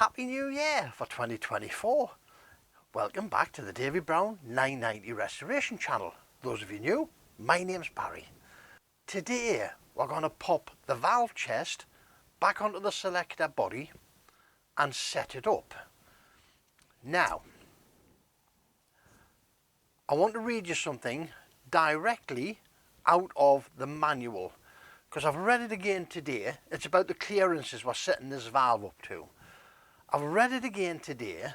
Happy New Year for 2024. Welcome back to the Davy Brown 990 Restoration channel. Those of you new, my name's Barry. Today we're going to pop the valve chest back onto the selector body and set it up. Now, I want to read you something directly out of the manual, because I've read it again today. It's about the clearances we're setting this valve up to. I've read it again today.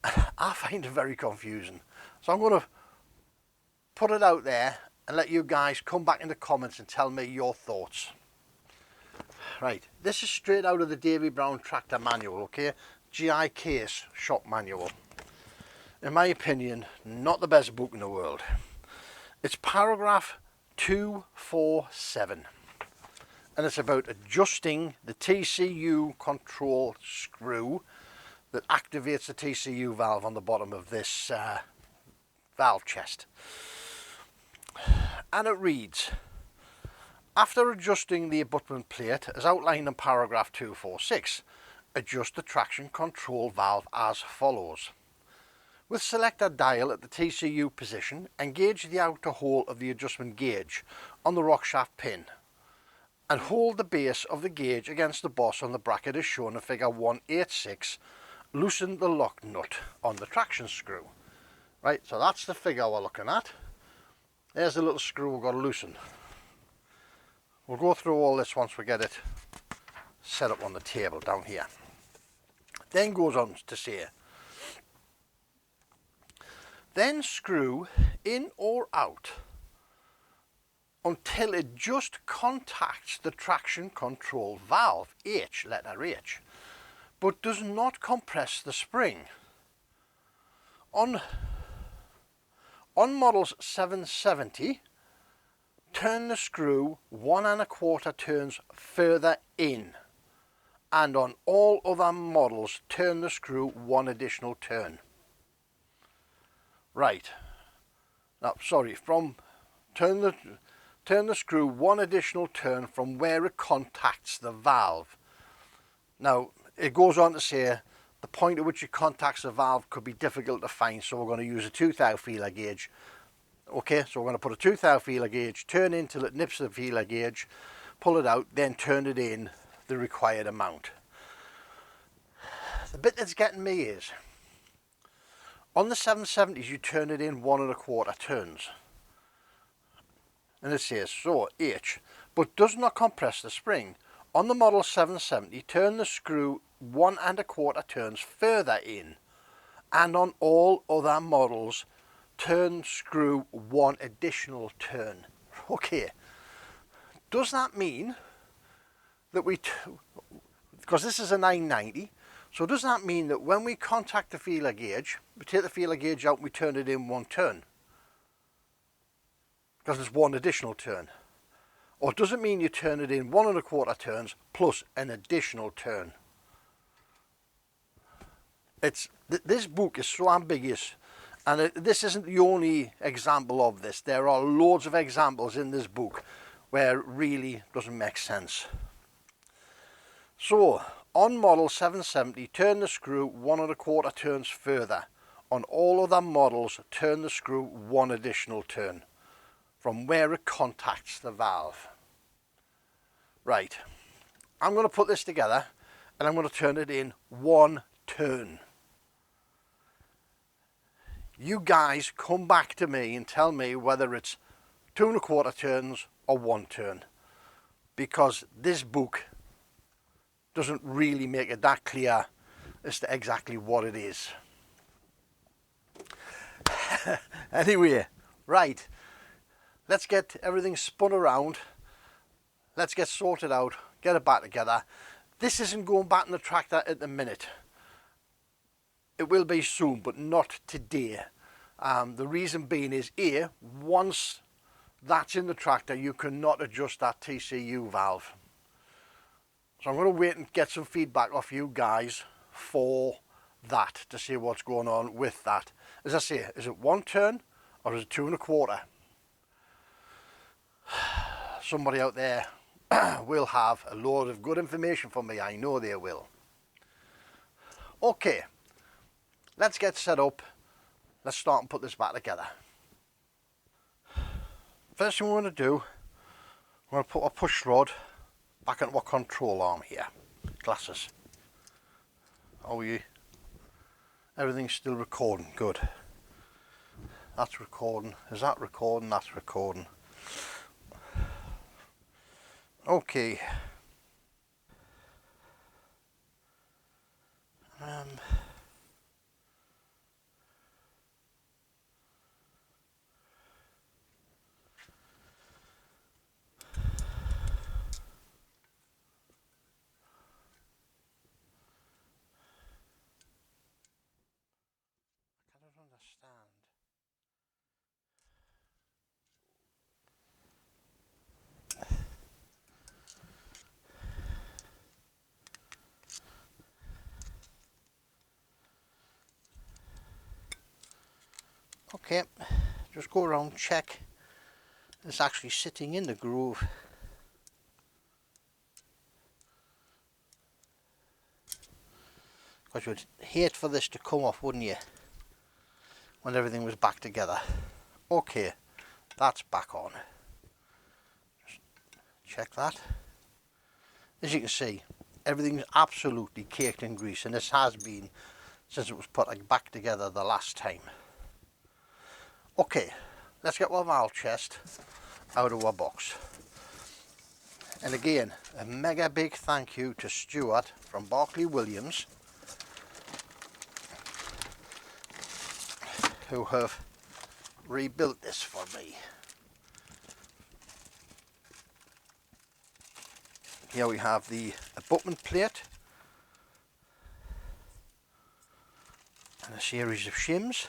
I find it very confusing. So I'm going to put it out there and let you guys come back in the comments and tell me your thoughts. Right, this is straight out of the Davy Brown tractor manual, okay? GI case shop manual. In my opinion, not the best book in the world. It's paragraph 247. And it's about adjusting the TCU control screw that activates the TCU valve on the bottom of this valve chest. And it reads, after adjusting the abutment plate as outlined in paragraph 246, adjust the traction control valve as follows. With selector dial at the TCU position, engage the outer hole of the adjustment gauge on the rock shaft pin and hold the base of the gauge against the boss on the bracket as shown in figure 186. Loosen the lock nut on the traction screw. Right, so that's the figure we're looking at. There's the little screw we've got to loosen. We'll go through all this once we get it set up on the table down here. Then goes on to say, then screw in or out until it just contacts the traction control valve, H, letter H, but does not compress the spring. On models 770, turn the screw 1 1/4 turns further in, and on all other models turn the screw 1 additional turn. Right, now sorry, turn the screw 1 additional turn from where it contacts the valve. Now it goes on to say the point at which it contacts the valve could be difficult to find, so we're going to use a 2/1000 feeler gauge. Okay, so we're going to put a 2/1000 feeler gauge, turn in till it nips the feeler gauge, pull it out, then turn it in the required amount. The bit that's getting me is, on the 770s you turn it in 1 1/4 turns. And it says, so H, but does not compress the spring. On the model 770, turn the screw 1 1/4 turns further in, and on all other models, turn screw 1 additional turn. Okay, does that mean that because this is a 990, so does that mean that when we contact the feeler gauge, we take the feeler gauge out and we turn it in 1 turn? Because it's 1 additional turn. Or does it mean you turn it in 1 1/4 turns plus an additional turn? This book is so ambiguous, and this isn't the only example of this. There are loads of examples in this book where it really doesn't make sense. So, on model 770, turn the screw 1 1/4 turns further. On all other models, turn the screw 1 additional turn from where it contacts the valve. Right, I'm going to put this together and I'm going to turn it in 1 turn. You guys come back to me and tell me whether it's 2 1/4 turns or 1 turn, because this book doesn't really make it that clear as to exactly what it is. Anyway, right, let's get everything spun around. Let's get sorted out, get it back together. This isn't going back in the tractor at the minute. It will be soon, but not today. The reason being is, once that's in the tractor, you cannot adjust that TCU valve. So I'm going to wait and get some feedback off you guys for that, to see what's going on with that. As I say, is it 1 turn or is it 2 1/4? Somebody out there will have a load of good information for me, I know they will. Okay, let's get set up. Let's start and put this back together. First thing we're going to do, we're going to put our push rod back into our control arm here. Glasses. Oh, everything's still recording. Good. That's recording. Is that recording? That's recording. Okay. I don't understand. Okay, just go around, check it's actually sitting in the groove. Because you'd hate for this to come off, wouldn't you, when everything was back together. Okay, that's back on. Just check that. As you can see, everything's absolutely caked in grease, and this has been since it was put back together the last time. Okay, let's get our valve chest out of our box. And again, a mega big thank you to Stuart from Barclay Williams, who have rebuilt this for me. Here we have the abutment plate and a series of shims.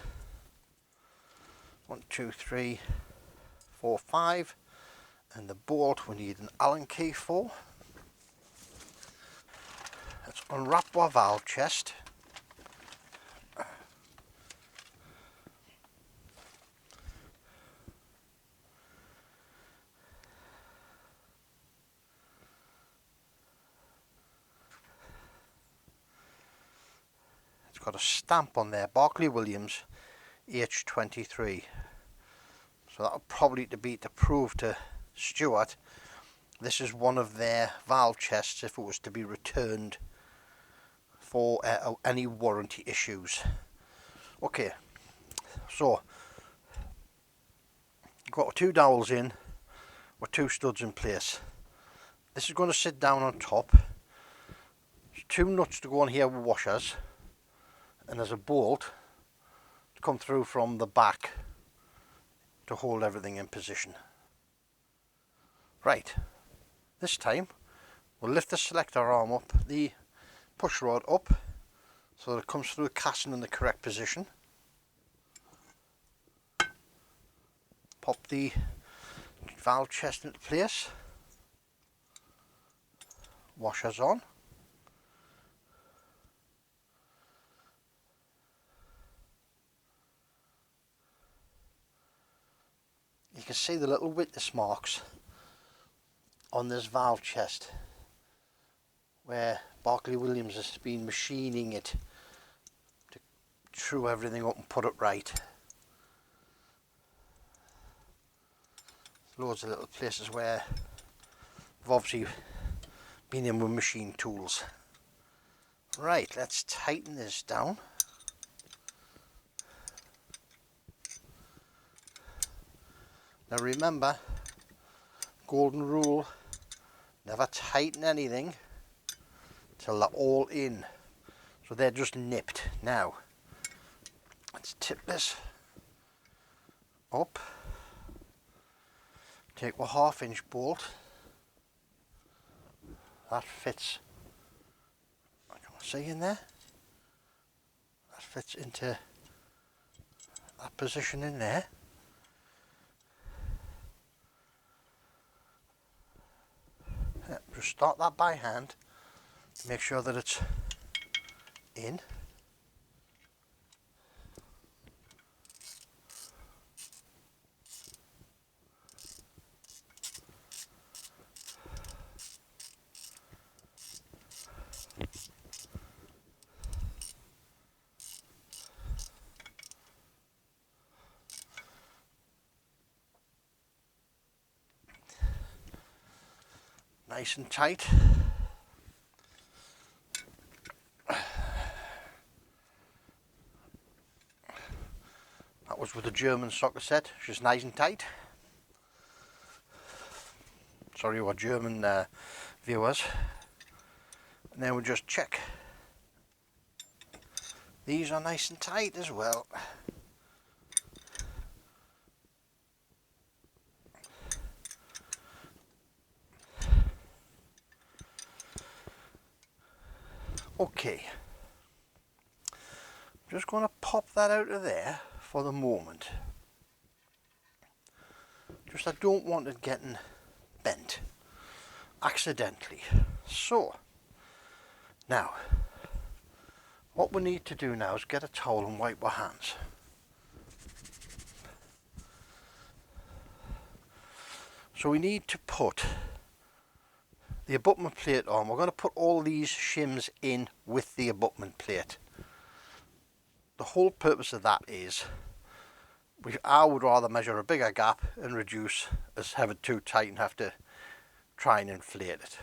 1, 2, 3, 4, 5, and the bolt we need an Allen key for. Let's unwrap our valve chest. It's got a stamp on there, Barclay Williams H23. So that'll probably be to prove to Stuart this is one of their valve chests if it was to be returned for any warranty issues. Okay, so got 2 dowels in with 2 studs in place. This is going to sit down on top. There's 2 nuts to go on here with washers, and there's a bolt to come through from the back to hold everything in position. Right, this time we'll lift the selector arm up, the push rod up, so that it comes through the casting in the correct position. Pop the valve chest into place, washers on. You can see the little witness marks on this valve chest where Barclay Williams has been machining it to true everything up and put it right. Loads of little places where we've obviously been in with machine tools. Right, let's tighten this down. Now remember, golden rule, never tighten anything till they're all in. So they're just nipped. Now, let's tip this up. Take a 1/2 inch bolt. That fits, I can't see in there. That fits into that position in there. Just start that by hand, make sure that it's in. nice and tight. That was with the German socket set, just nice and tight. Sorry, our German viewers. And then we'll just check. These are nice and tight as well. Okay, I'm just going to pop that out of there for the moment. Just I don't want it getting bent accidentally. So now what we need to do now is get a towel and wipe our hands. So we need to put the abutment plate on. We're going to put all these shims in with the abutment plate. The whole purpose of that is I would rather measure a bigger gap and reduce as have it too tight and have to try and inflate it.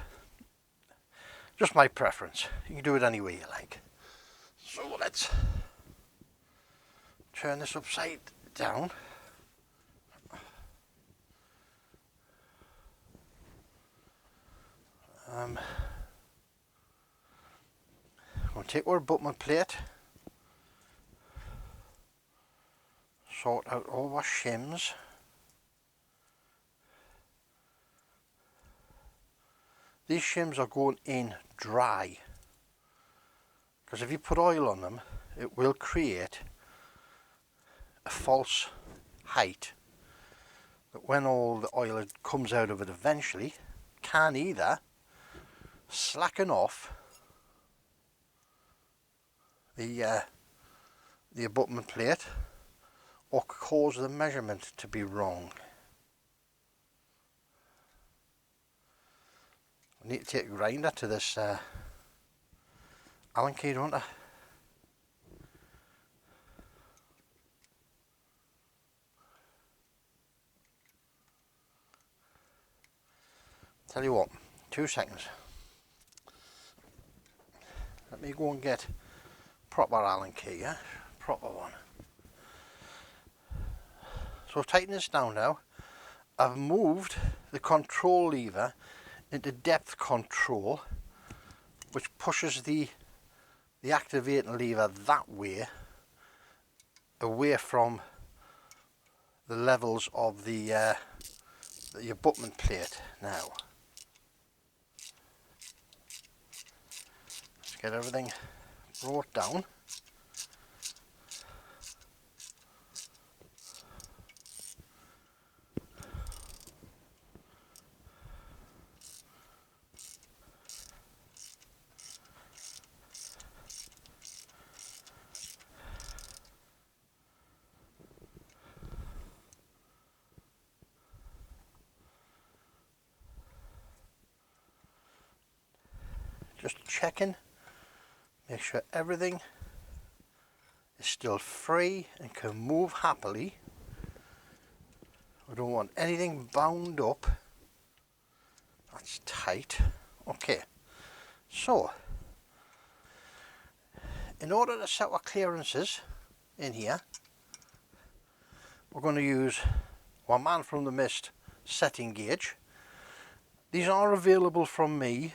Just my preference. You can do it any way you like. So let's turn this upside down. We'll take our abutment plate, sort out all our shims. These shims are going in dry, because if you put oil on them, it will create a false height that when all the oil comes out of it eventually can either slacken off the abutment plate or cause the measurement to be wrong. I need to take a grinder to this Allen key, don't I? Tell you what, 2 seconds. Let me go and get proper Allen key, yeah? Proper one. So I've tightened this down now. I've moved the control lever into depth control, which pushes the activating lever that way, away from the levels of the abutment plate now. Let's get everything brought down. Just checking, make sure everything is still free and can move happily. I don't want anything bound up. That's tight. Okay, so in order to set our clearances in here, we're going to use our Man from the Mist setting gauge. These are available from me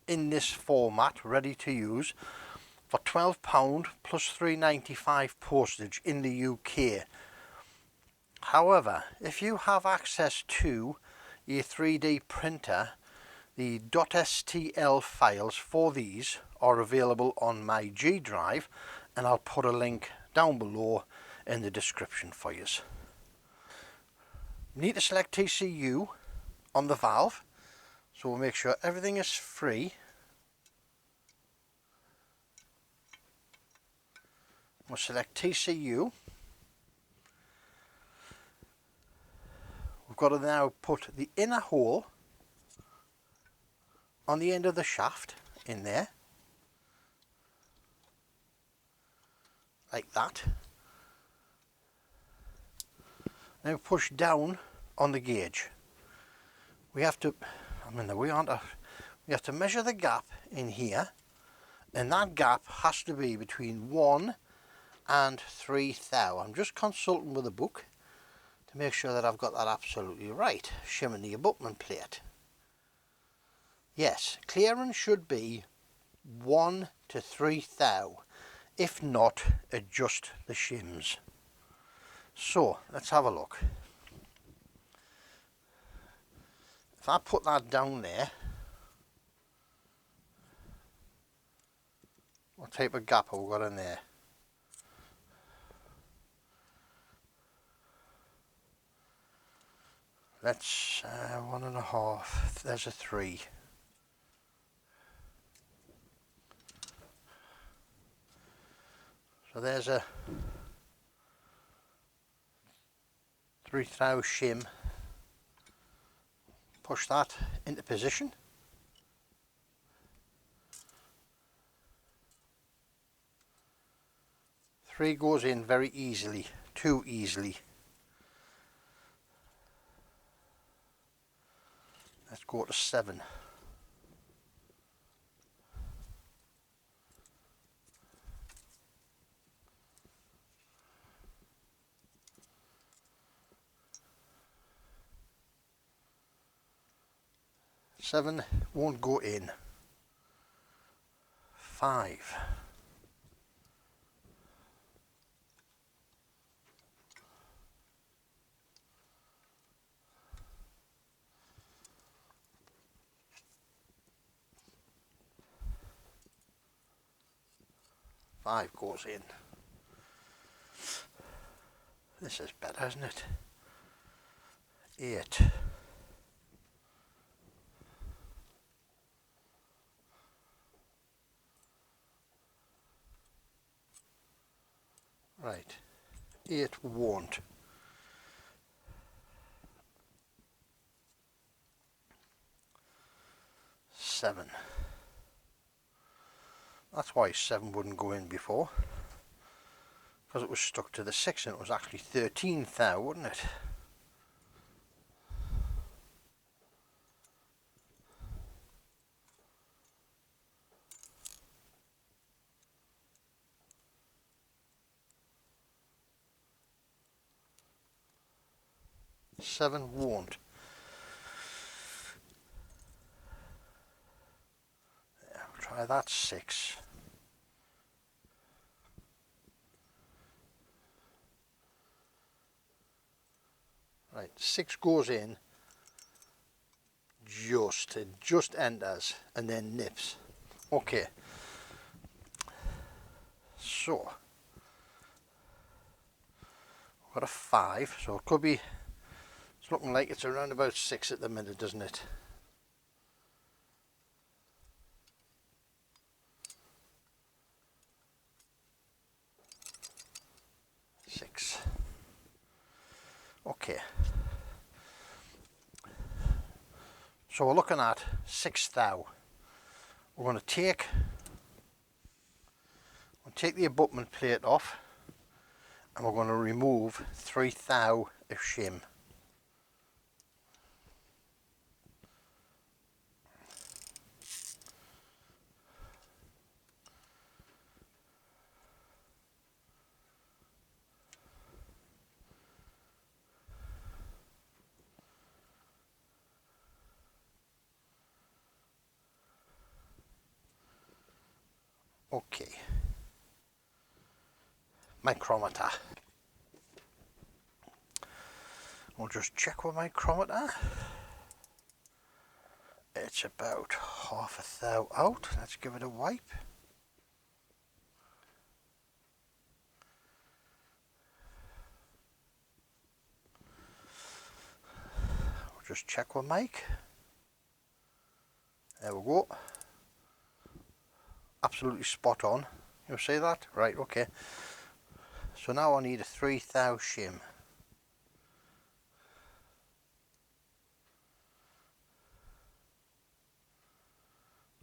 in this format, ready to use, for £12 plus £3.95 postage in the UK. However, if you have access to your 3D printer, the .stl files for these are available on my G drive, and I'll put a link down below in the description for you. You need to select TCU on the valve, so we'll make sure everything is free. We'll select TCU. We've got to now put the inner hole on the end of the shaft in there, like that. Now push down on the gauge. We have to, I'm in the way, aren't I? We have to measure the gap in here, and that gap has to be between 1 and 3 thou. I'm just consulting with the book to make sure that I've got that absolutely right. Shimming the abutment plate. Yes, clearance should be 1 to 3 thou. If not, adjust the shims. So let's have a look. If I put that down there, what type of gap have we got in there? Let's 1.5. There's a 3. So there's a 3 thou shim. Push that into position. Three goes in very easily, too easily. Let's go to 7. Seven won't go in. 5. Five goes in. This is better, isn't it? 8. Right. 8 won't. Seven. That's why 7 wouldn't go in before. Because it was stuck to the 6 and it was actually 13 thou, wouldn't it? Seven won't. Yeah, we'll try that. 6. Right, 6 goes in. It just enters and then nips. Okay. So we've got a 5, so it could be. It's looking like it's around about 6 at the minute, doesn't it? 6. Okay. So we're looking at 6 thou. We're going to take the abutment plate off, and we're going to remove 3 thou of shim. Okay. Micrometer. We'll just check with micrometer. It's about half a thou out. Let's give it a wipe. We'll just check with mic. There we go. Absolutely spot on. You see that? Right, okay. So now I need a 3 thou shim.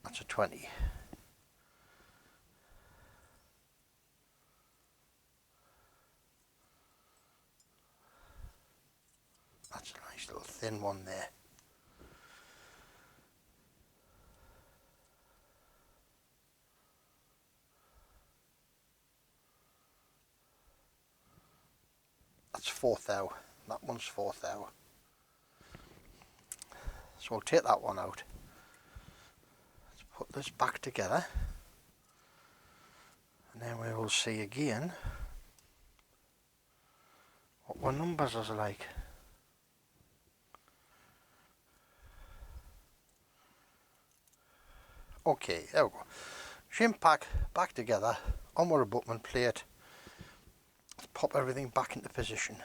That's a 20. That's a nice little thin one there. That's 4 thou. That one's 4 thou. So we'll take that one out. Let's put this back together. And then we will see again what our numbers are like. Okay, there we go. Shim pack back together on our abutment plate. Let's pop everything back into position.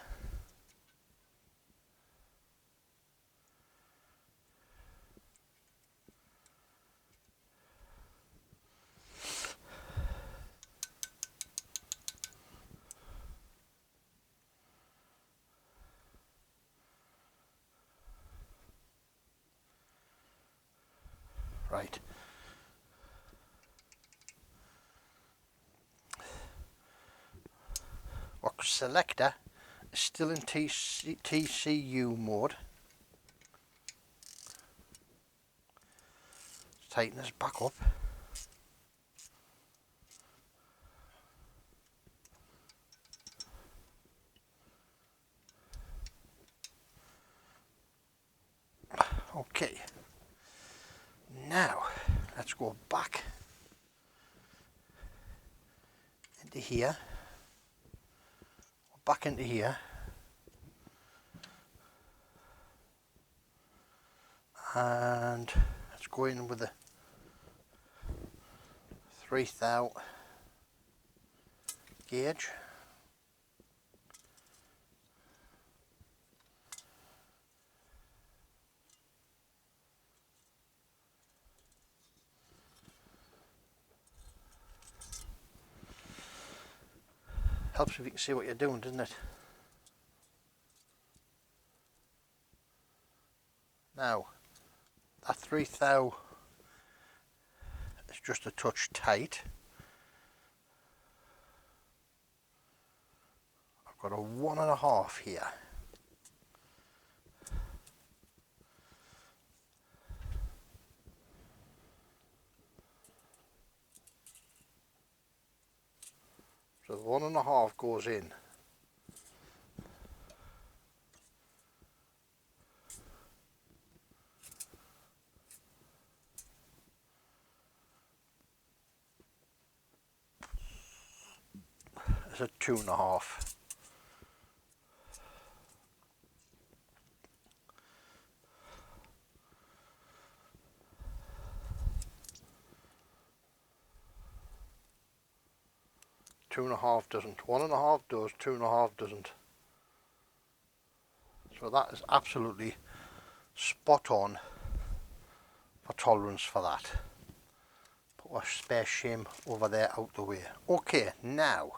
Right. Our selector is still in TCU mode. Let's tighten this back up. Okay. Now, let's go back into here. Back into here. And let's go in with the 3 thou gauge. Helps if you can see what you're doing, doesn't it? Now, that 3 thou is just a touch tight. I've got a 1.5 here. So the 1.5 goes in. It's a 2.5. Two and a half doesn't. 1.5 does, 2.5 doesn't. So that is absolutely spot on for tolerance for that. Put our spare shim over there out the way. Okay, now,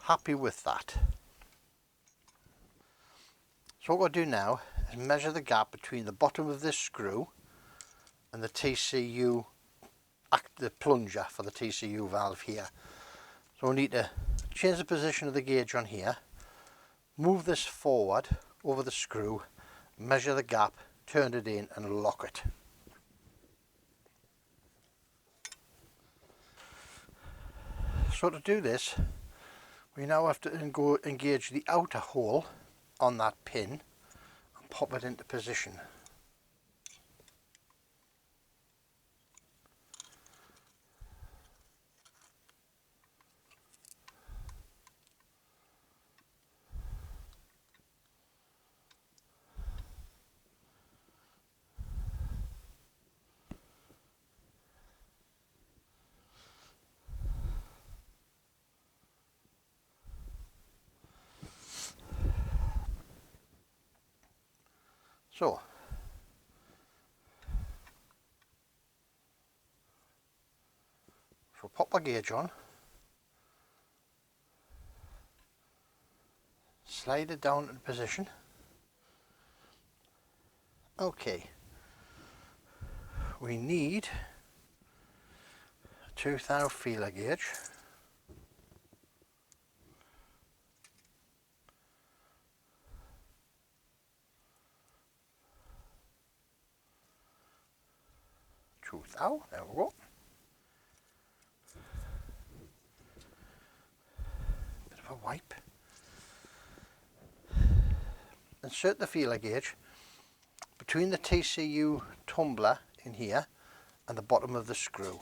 happy with that. So what we'll do now is measure the gap between the bottom of this screw and the TCU, the plunger for the TCU valve here. So we need to change the position of the gauge on here, move this forward over the screw, measure the gap, turn it in and lock it. So to do this, we now have to go engage the outer hole on that pin and pop it into position. So, pop our gauge on, slide it down into position. Okay, we need a 2 thou feeler gauge. There we go. Bit of a white. insert the feeler gauge between the TCU tumbler in here and the bottom of the screw.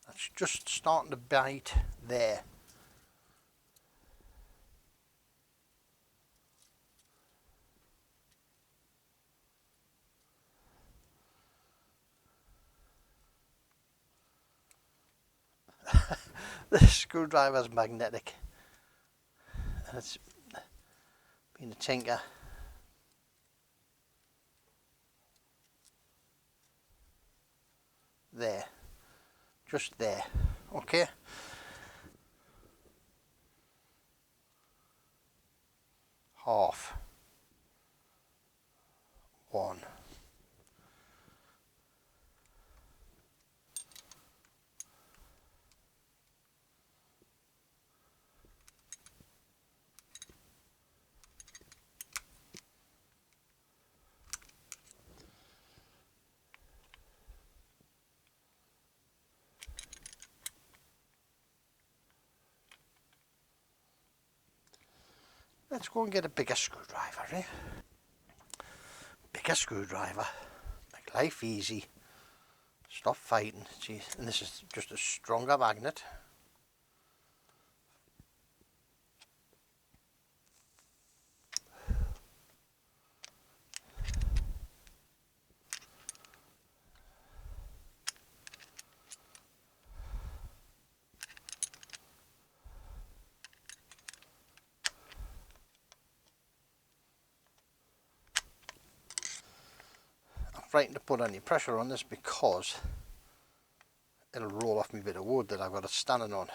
That's just starting to bite there. The screwdriver is magnetic and it's been a tinker. There, just there, okay. Half, one. Let's go and get a bigger screwdriver, eh? Bigger screwdriver, make life easy. Stop fighting. Jeez. And this is just a stronger magnet. I'm frightened to put any pressure on this because it'll roll off my bit of wood that I've got it standing on.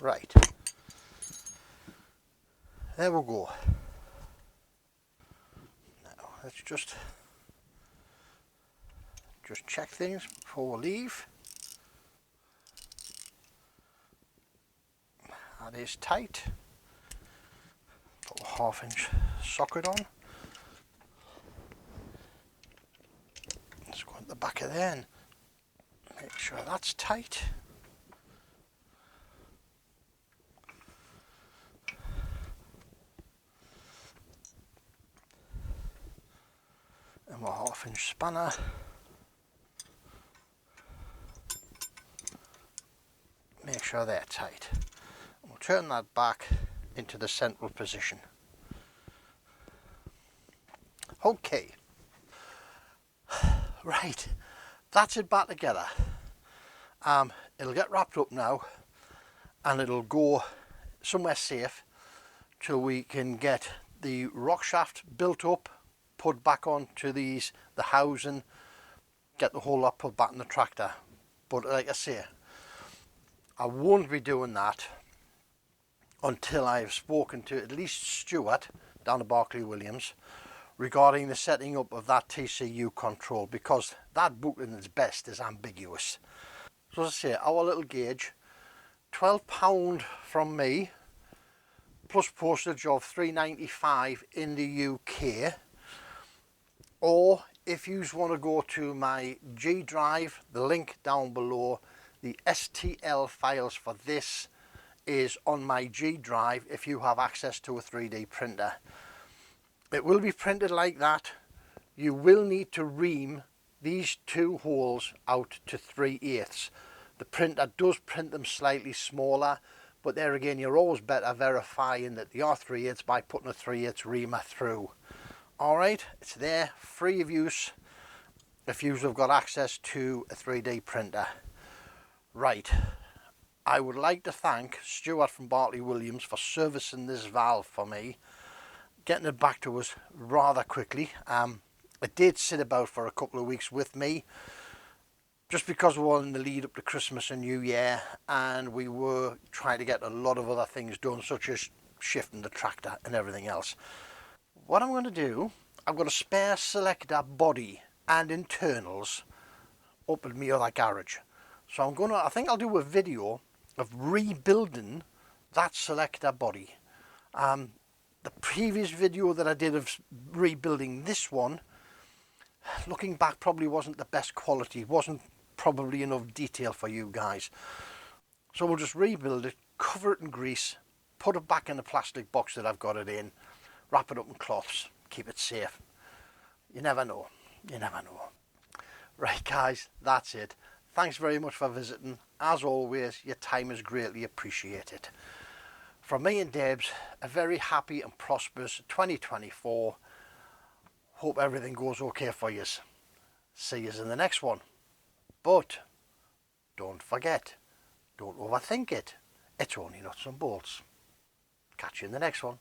Right, there we go. Now let's just check things before we leave. That is tight. Put a 1/2 inch socket on. Let's go at the back of there and make sure that's tight. And my 1/2 inch spanner. Make sure they're tight. We'll turn that back into the central position. Okay, right, that's it back together. It'll get wrapped up now and it'll go somewhere safe till we can get the rock shaft built up, put back onto the Haugen, get the whole lot put back in the tractor. But like I say, I won't be doing that until I've spoken to at least Stuart down at Barclay Williams regarding the setting up of that TCU control, because that book in its best is ambiguous. So as I say, our little gauge, £12 from me, plus postage of £3.95 in the UK. Or if you want to go to my G drive, the link down below, the STL files for this is on my G drive if you have access to a 3D printer. It will be printed like that. You will need to ream these two holes out to 3/8. The printer does print them slightly smaller, but there again, you're always better verifying that they are 3/8 by putting a 3/8 reamer through. Alright, it's there, free of use if you've got access to a 3D printer. Right, I would like to thank Stuart from Barclay Williams for servicing this valve for me, getting it back to us rather quickly. It did sit about for a couple of weeks with me, just because we were in the lead up to Christmas and New Year, and we were trying to get a lot of other things done, such as shifting the tractor and everything else. what I'm going to do, I've got a spare selector body and internals up at my other garage. So I think I'll do a video of rebuilding that selector body. The previous video that I did of rebuilding this one, looking back, probably wasn't the best quality, wasn't probably enough detail for you guys. So we'll just rebuild it, cover it in grease, put it back in the plastic box that I've got it in, wrap it up in cloths, keep it safe. You never know, you never know. Right guys, that's it. Thanks very much for visiting. As always, your time is greatly appreciated. From me and Debs, a very happy and prosperous 2024. Hope everything goes okay for you. See you in the next one. But don't forget, don't overthink it. It's only nuts and bolts. Catch you in the next one.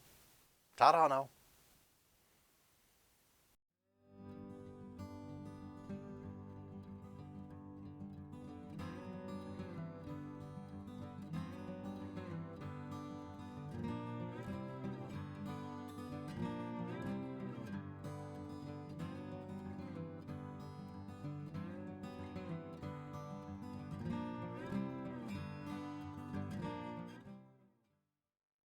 Ta-da now.